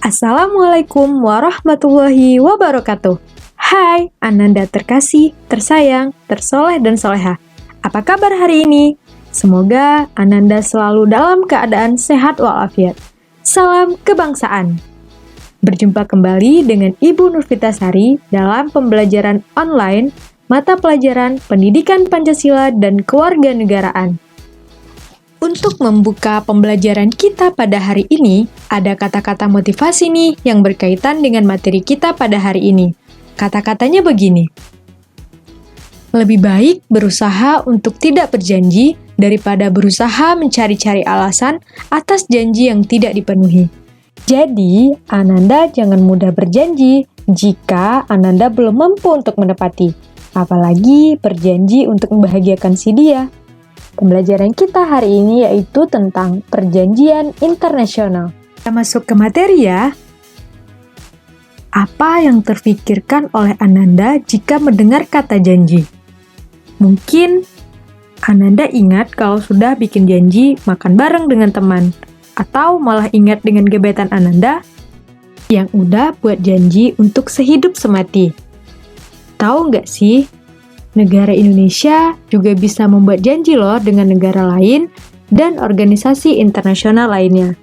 Assalamualaikum warahmatullahi wabarakatuh. Hai, Ananda terkasih, tersayang, tersoleh dan soleha. Apa kabar hari ini? Semoga Ananda selalu dalam keadaan sehat walafiat. Salam kebangsaan. Berjumpa kembali dengan Ibu Nurfitasari dalam pembelajaran online mata pelajaran Pendidikan Pancasila dan Kewarganegaraan. Untuk membuka pembelajaran kita pada hari ini, ada kata-kata motivasi nih yang berkaitan dengan materi kita pada hari ini. Kata-katanya begini. Lebih baik berusaha untuk tidak berjanji daripada berusaha mencari-cari alasan atas janji yang tidak dipenuhi. Jadi, Ananda jangan mudah berjanji jika Ananda belum mampu untuk menepati, apalagi berjanji untuk membahagiakan si dia. Pembelajaran kita hari ini yaitu tentang perjanjian internasional. Kita masuk ke materi ya. Apa yang terfikirkan oleh Ananda jika mendengar kata janji? Mungkin Ananda ingat kalau sudah bikin janji makan bareng dengan teman, atau malah ingat dengan gebetan Ananda yang udah buat janji untuk sehidup semati. Tahu nggak sih? Negara Indonesia juga bisa membuat janji loh dengan negara lain dan organisasi internasional lainnya.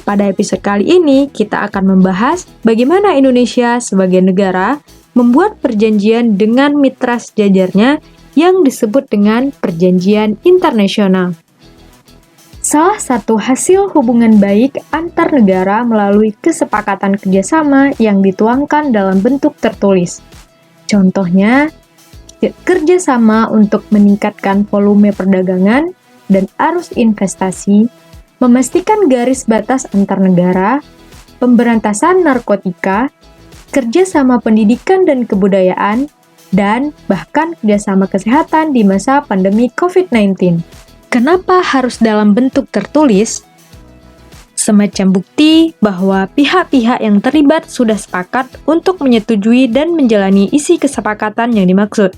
Pada episode kali ini, kita akan membahas bagaimana Indonesia sebagai negara membuat perjanjian dengan mitra sejajarnya yang disebut dengan perjanjian internasional. Salah satu hasil hubungan baik antar negara melalui kesepakatan kerjasama yang dituangkan dalam bentuk tertulis. Contohnya, kerjasama untuk meningkatkan volume perdagangan dan arus investasi, memastikan garis batas antar negara, pemberantasan narkotika, kerjasama pendidikan dan kebudayaan, dan bahkan kerjasama kesehatan di masa pandemi COVID-19. Kenapa harus dalam bentuk tertulis? Semacam bukti bahwa pihak-pihak yang terlibat sudah sepakat untuk menyetujui dan menjalani isi kesepakatan yang dimaksud.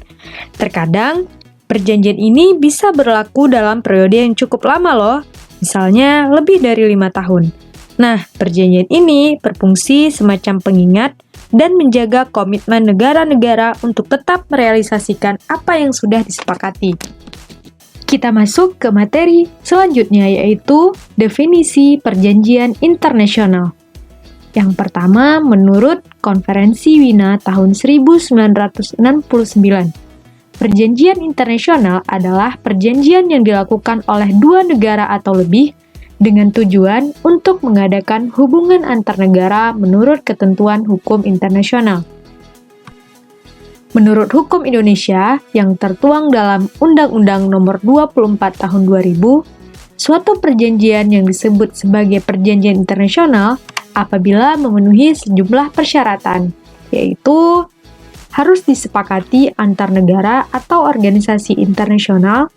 Terkadang, perjanjian ini bisa berlaku dalam periode yang cukup lama loh, misalnya lebih dari 5 tahun. Nah, perjanjian ini berfungsi semacam pengingat dan menjaga komitmen negara-negara untuk tetap merealisasikan apa yang sudah disepakati. Kita masuk ke materi selanjutnya yaitu definisi perjanjian internasional. Yang pertama, menurut Konferensi Wina tahun 1969, perjanjian internasional adalah perjanjian yang dilakukan oleh dua negara atau lebih dengan tujuan untuk mengadakan hubungan antar negara menurut ketentuan hukum internasional. Menurut hukum Indonesia yang tertuang dalam Undang-Undang Nomor 24 Tahun 2000, suatu perjanjian yang disebut sebagai perjanjian internasional apabila memenuhi sejumlah persyaratan, yaitu harus disepakati antar negara atau organisasi internasional,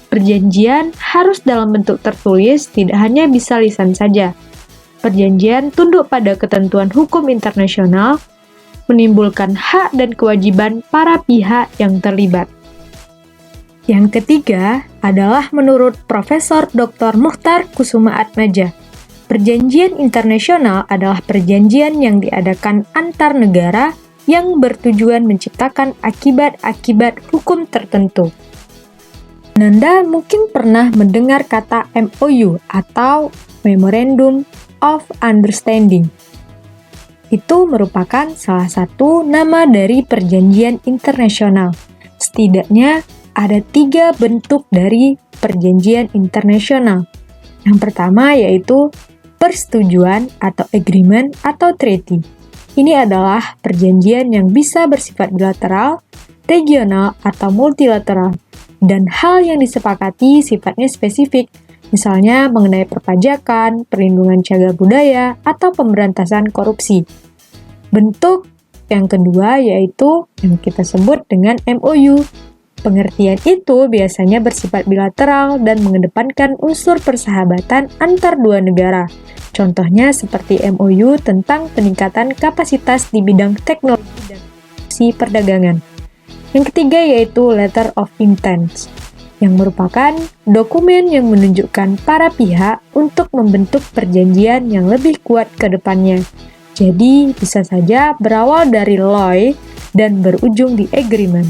perjanjian harus dalam bentuk tertulis, tidak hanya bisa lisan saja. Perjanjian tunduk pada ketentuan hukum internasional, menimbulkan hak dan kewajiban para pihak yang terlibat. Yang ketiga adalah menurut Profesor Dr. Muchtar Kusumaatmadja. Perjanjian internasional adalah perjanjian yang diadakan antar negara yang bertujuan menciptakan akibat-akibat hukum tertentu. Nanda mungkin pernah mendengar kata MOU atau Memorandum of Understanding. Itu merupakan salah satu nama dari perjanjian internasional. Setidaknya ada 3 bentuk dari perjanjian internasional. Yang pertama yaitu persetujuan atau agreement atau treaty. Ini adalah perjanjian yang bisa bersifat bilateral, regional, atau multilateral. Dan hal yang disepakati sifatnya spesifik, misalnya mengenai perpajakan, perlindungan cagar budaya, atau pemberantasan korupsi. Bentuk yang kedua yaitu yang kita sebut dengan MOU. Pengertian itu biasanya bersifat bilateral dan mengedepankan unsur persahabatan antar dua negara. Contohnya seperti MOU tentang peningkatan kapasitas di bidang teknologi dan si perdagangan. Yang ketiga yaitu Letter of Intent, yang merupakan dokumen yang menunjukkan para pihak untuk membentuk perjanjian yang lebih kuat ke depannya. Jadi, bisa saja berawal dari LOI dan berujung di agreement.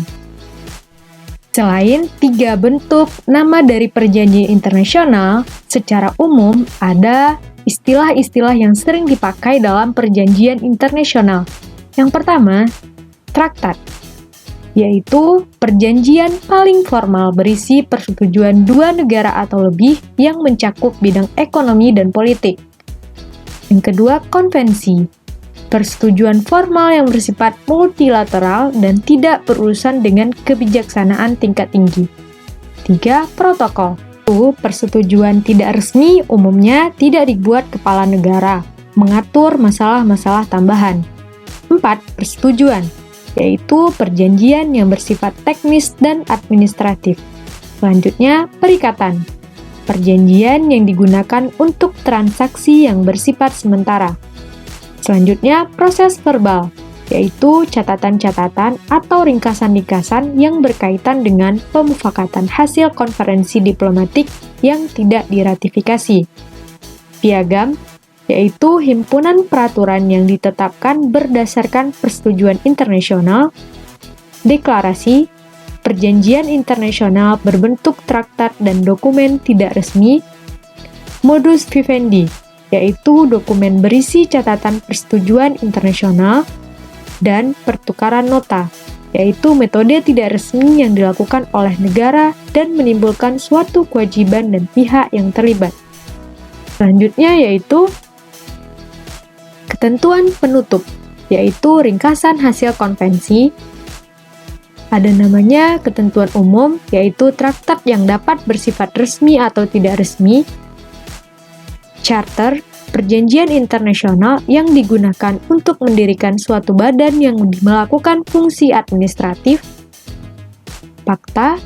Selain tiga bentuk nama dari perjanjian internasional, secara umum ada istilah-istilah yang sering dipakai dalam perjanjian internasional. Yang pertama, traktat, yaitu perjanjian paling formal berisi persetujuan dua negara atau lebih yang mencakup bidang ekonomi dan politik. Yang kedua, konvensi, persetujuan formal yang bersifat multilateral dan tidak berurusan dengan kebijaksanaan tingkat tinggi. 3. Protokol. Persetujuan tidak resmi umumnya tidak dibuat kepala negara, mengatur masalah-masalah tambahan. 4. Persetujuan, yaitu perjanjian yang bersifat teknis dan administratif. Selanjutnya, perikatan. Perjanjian yang digunakan untuk transaksi yang bersifat sementara. Selanjutnya, proses verbal, yaitu catatan-catatan atau ringkasan-ringkasan yang berkaitan dengan pemufakatan hasil konferensi diplomatik yang tidak diratifikasi. Piagam, yaitu himpunan peraturan yang ditetapkan berdasarkan persetujuan internasional. Deklarasi, perjanjian internasional berbentuk traktat dan dokumen tidak resmi. Modus vivendi, yaitu dokumen berisi catatan persetujuan internasional, dan pertukaran nota, yaitu metode tidak resmi yang dilakukan oleh negara dan menimbulkan suatu kewajiban dan pihak yang terlibat. Selanjutnya yaitu ketentuan penutup, yaitu ringkasan hasil konvensi. Ada namanya ketentuan umum, yaitu traktat yang dapat bersifat resmi atau tidak resmi. Charter, perjanjian internasional yang digunakan untuk mendirikan suatu badan yang melakukan fungsi administratif. Fakta,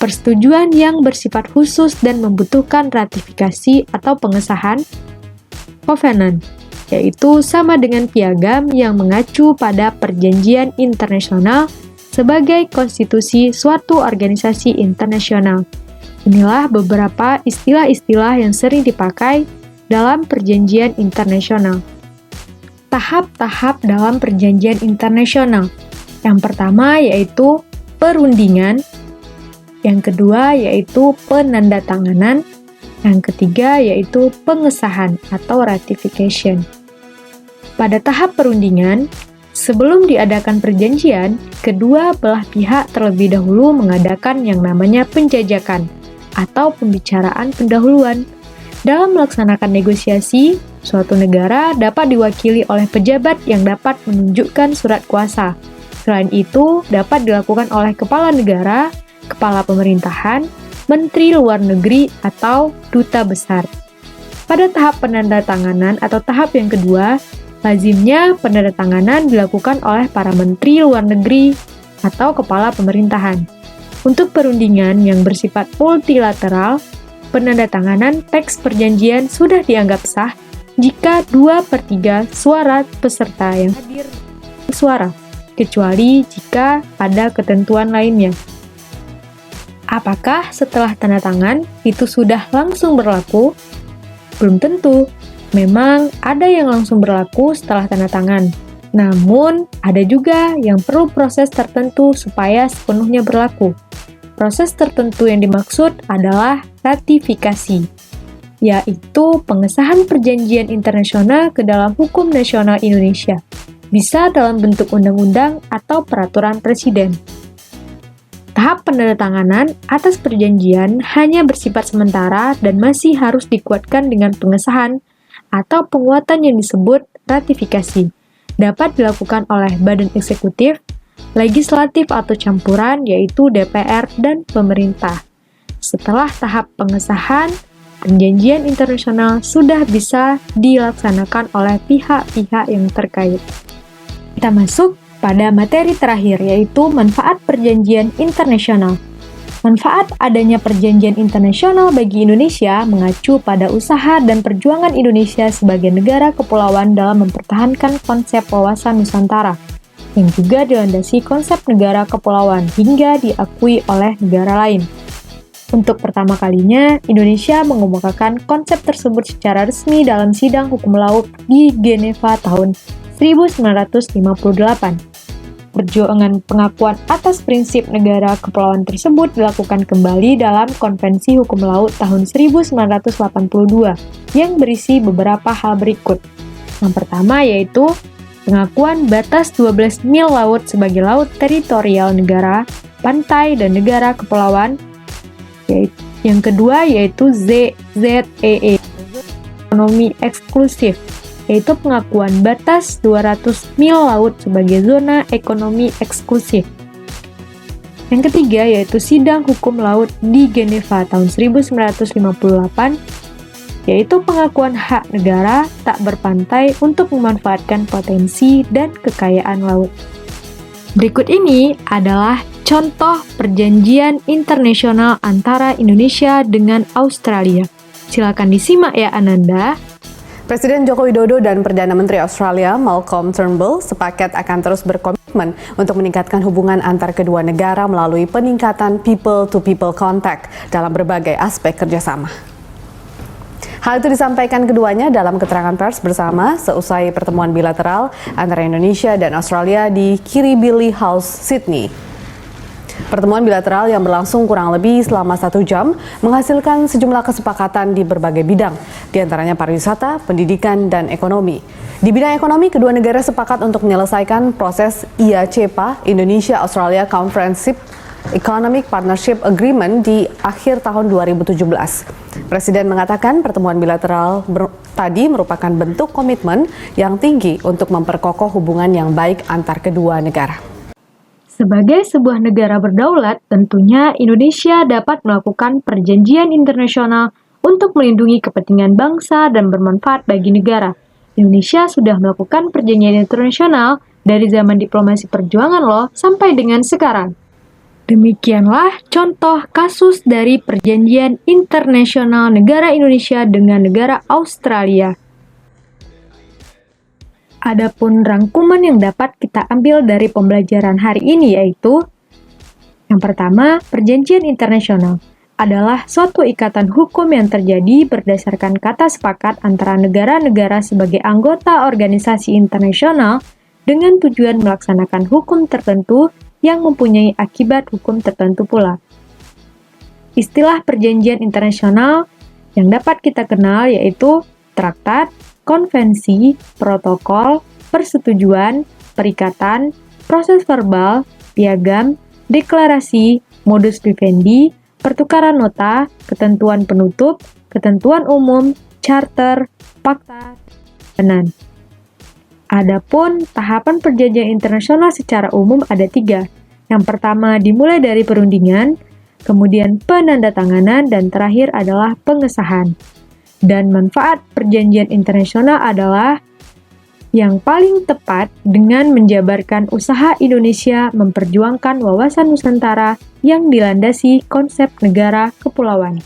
persetujuan yang bersifat khusus dan membutuhkan ratifikasi atau pengesahan. Covenant, yaitu sama dengan piagam yang mengacu pada perjanjian internasional sebagai konstitusi suatu organisasi internasional. Inilah beberapa istilah-istilah yang sering dipakai dalam perjanjian internasional. Tahap-tahap dalam perjanjian internasional. Yang pertama yaitu perundingan, yang kedua yaitu penandatanganan, yang ketiga yaitu pengesahan atau ratification. Pada tahap perundingan, sebelum diadakan perjanjian, kedua belah pihak terlebih dahulu mengadakan yang namanya penjajakan atau pembicaraan pendahuluan. Dalam melaksanakan negosiasi, suatu negara dapat diwakili oleh pejabat yang dapat menunjukkan surat kuasa. Selain itu, dapat dilakukan oleh kepala negara, kepala pemerintahan, menteri luar negeri, atau duta besar. Pada tahap penandatanganan atau tahap yang kedua, lazimnya penandatanganan dilakukan oleh para menteri luar negeri atau kepala pemerintahan. Untuk perundingan yang bersifat multilateral, penandatanganan teks perjanjian sudah dianggap sah jika 2/3 suara peserta yang hadir suara, kecuali jika ada ketentuan lainnya. Apakah setelah tanda tangan itu sudah langsung berlaku? Belum tentu. Memang ada yang langsung berlaku setelah tanda tangan. Namun, ada juga yang perlu proses tertentu supaya sepenuhnya berlaku. Proses tertentu yang dimaksud adalah ratifikasi, yaitu pengesahan perjanjian internasional ke dalam hukum nasional Indonesia, bisa dalam bentuk undang-undang atau peraturan presiden. Tahap penandatanganan atas perjanjian hanya bersifat sementara dan masih harus dikuatkan dengan pengesahan atau penguatan yang disebut ratifikasi. Dapat dilakukan oleh badan eksekutif, legislatif atau campuran, yaitu DPR dan pemerintah. Setelah tahap pengesahan, perjanjian internasional sudah bisa dilaksanakan oleh pihak-pihak yang terkait. Kita masuk pada materi terakhir, yaitu manfaat perjanjian internasional. Manfaat adanya perjanjian internasional bagi Indonesia mengacu pada usaha dan perjuangan Indonesia sebagai negara kepulauan dalam mempertahankan konsep wawasan Nusantara, yang juga dilandasi konsep negara kepulauan hingga diakui oleh negara lain. Untuk pertama kalinya, Indonesia mengemukakan konsep tersebut secara resmi dalam sidang hukum laut di Geneva tahun 1958. Perjuangan pengakuan atas prinsip negara kepulauan tersebut dilakukan kembali dalam Konvensi Hukum Laut tahun 1982 yang berisi beberapa hal berikut. Yang pertama yaitu pengakuan batas 12 mil laut sebagai laut teritorial negara, pantai, dan negara kepulauan. Yang kedua yaitu ZEE, ekonomi eksklusif, yaitu pengakuan batas 200 mil laut sebagai zona ekonomi eksklusif. Yang ketiga yaitu Sidang Hukum Laut di Geneva tahun 1958, yaitu pengakuan hak negara tak berpantai untuk memanfaatkan potensi dan kekayaan laut. Berikut ini adalah contoh perjanjian internasional antara Indonesia dengan Australia. Silakan disimak ya Ananda. Presiden Joko Widodo dan Perdana Menteri Australia Malcolm Turnbull sepakat akan terus berkomitmen untuk meningkatkan hubungan antar kedua negara melalui peningkatan people-to-people contact dalam berbagai aspek kerjasama. Hal itu disampaikan keduanya dalam keterangan pers bersama seusai pertemuan bilateral antara Indonesia dan Australia di Kirribilli House, Sydney. Pertemuan bilateral yang berlangsung kurang lebih selama 1 jam menghasilkan sejumlah kesepakatan di berbagai bidang, diantaranya pariwisata, pendidikan, dan ekonomi. Di bidang ekonomi, kedua negara sepakat untuk menyelesaikan proses IACPA, Indonesia-Australia Comprehensive Economic Partnership Agreement di akhir tahun 2017. Presiden mengatakan pertemuan bilateral tadi merupakan bentuk komitmen yang tinggi untuk memperkokoh hubungan yang baik antar kedua negara. Sebagai sebuah negara berdaulat, tentunya Indonesia dapat melakukan perjanjian internasional untuk melindungi kepentingan bangsa dan bermanfaat bagi negara. Indonesia sudah melakukan perjanjian internasional dari zaman diplomasi perjuangan loh sampai dengan sekarang. Demikianlah contoh kasus dari perjanjian internasional negara Indonesia dengan negara Australia. Adapun rangkuman yang dapat kita ambil dari pembelajaran hari ini yaitu yang pertama, perjanjian internasional adalah suatu ikatan hukum yang terjadi berdasarkan kata sepakat antara negara-negara sebagai anggota organisasi internasional dengan tujuan melaksanakan hukum tertentu yang mempunyai akibat hukum tertentu pula. Istilah perjanjian internasional yang dapat kita kenal yaitu traktat, konvensi, protokol, persetujuan, perikatan, proses verbal, piagam, deklarasi, modus vivendi, pertukaran nota, ketentuan penutup, ketentuan umum, charter, fakta, dan Adapun tahapan perjanjian internasional secara umum ada 3. Yang pertama dimulai dari perundingan, kemudian penandatanganan, dan terakhir adalah pengesahan. Dan manfaat perjanjian internasional adalah yang paling tepat dengan menjabarkan usaha Indonesia memperjuangkan wawasan Nusantara yang dilandasi konsep negara kepulauan.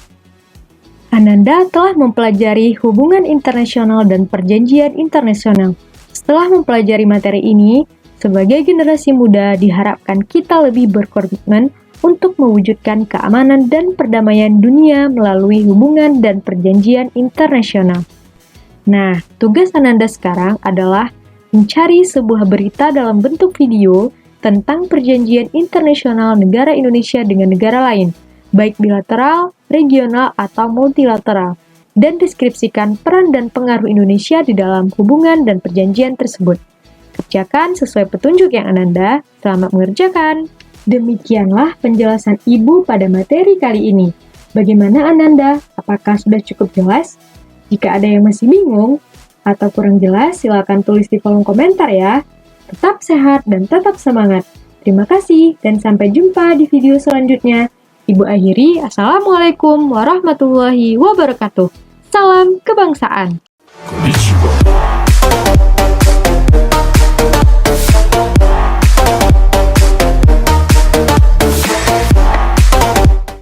Ananda telah mempelajari hubungan internasional dan perjanjian internasional. Setelah mempelajari materi ini, sebagai generasi muda diharapkan kita lebih berkomitmen untuk mewujudkan keamanan dan perdamaian dunia melalui hubungan dan perjanjian internasional. Nah, tugas Ananda sekarang adalah mencari sebuah berita dalam bentuk video tentang perjanjian internasional negara Indonesia dengan negara lain, baik bilateral, regional, atau multilateral, dan deskripsikan peran dan pengaruh Indonesia di dalam hubungan dan perjanjian tersebut. Kerjakan sesuai petunjuk yang Ananda, selamat mengerjakan! Demikianlah penjelasan Ibu pada materi kali ini. Bagaimana Ananda? Apakah sudah cukup jelas? Jika ada yang masih bingung atau kurang jelas, silakan tulis di kolom komentar ya. Tetap sehat dan tetap semangat. Terima kasih dan sampai jumpa di video selanjutnya. Ibu akhiri, Assalamualaikum warahmatullahi wabarakatuh. Salam kebangsaan. Konnichiwa.